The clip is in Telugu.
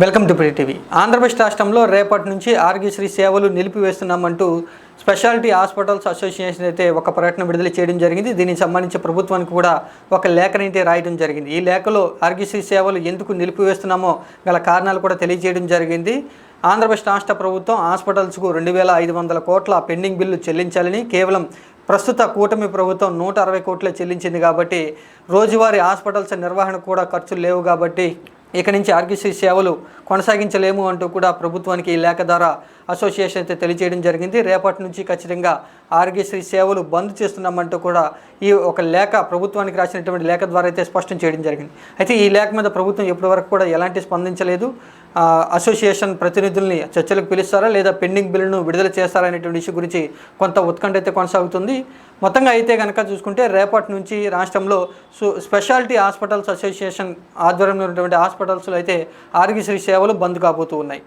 Welcome to TV. ఆంధ్రప్రదేశ్ రాష్ట్రంలో రేపటి నుంచి ఆరోగ్యశ్రీ సేవలు నిలిపివేస్తున్నామంటూ స్పెషాలిటీ హాస్పిటల్స్ అసోసియేషన్ అయితే ఒక ప్రకటన విడుదల చేయడం జరిగింది. దీనికి సంబంధించి ప్రభుత్వానికి కూడా ఒక లేఖనైతే రాయడం జరిగింది. ఈ లేఖలో ఆరోగ్యశ్రీ సేవలు ఎందుకు నిలిపివేస్తున్నామో గల కారణాలు కూడా తెలియజేయడం జరిగింది. ఆంధ్రప్రదేశ్ రాష్ట్ర ప్రభుత్వం హాస్పిటల్స్కు 2,500 కోట్ల పెండింగ్ బిల్లు చెల్లించాలని, కేవలం ప్రస్తుత కూటమి ప్రభుత్వం 160 కోట్లే చెల్లించింది కాబట్టి రోజువారీ హాస్పిటల్స్ నిర్వహణ కూడా ఖర్చులు లేవు కాబట్టి ఇక నుంచి ఆరోగ్యశ్రీ సేవలు కొనసాగించలేము అంటూ కూడా ప్రభుత్వానికి ఈ లేఖ ద్వారా అసోసియేషన్ అయితే తెలియజేయడం జరిగింది. రేపటి నుంచి ఖచ్చితంగా ఆరోగ్యశ్రీ సేవలు బంద్ చేస్తున్నామంటూ కూడా ఈ ఒక లేఖ ప్రభుత్వానికి రాసినటువంటి లేఖ ద్వారా అయితే స్పష్టం చేయడం జరిగింది. అయితే ఈ లేఖ మీద ప్రభుత్వం ఇప్పటివరకు కూడా ఎలాంటి స్పందించలేదు. అసోసియేషన్ ప్రతినిధుల్ని చర్చలకు పిలుస్తారా లేదా పెండింగ్ బిల్లును విడుదల చేస్తారా అనేటువంటి ఇష్యూ గురించి కొంత ఉత్కంఠ అయితే కొనసాగుతుంది. మొత్తంగా అయితే కనుక చూసుకుంటే రేపటి నుంచి రాష్ట్రంలో స్పెషాలిటీ హాస్పిటల్స్ అసోసియేషన్ ఆధ్వర్యంలో ఉన్నటువంటి హాస్పిటల్స్లో అయితే ఆరోగ్యశ్రీ సేవలు బంద్ కాబోతూ ఉన్నాయి.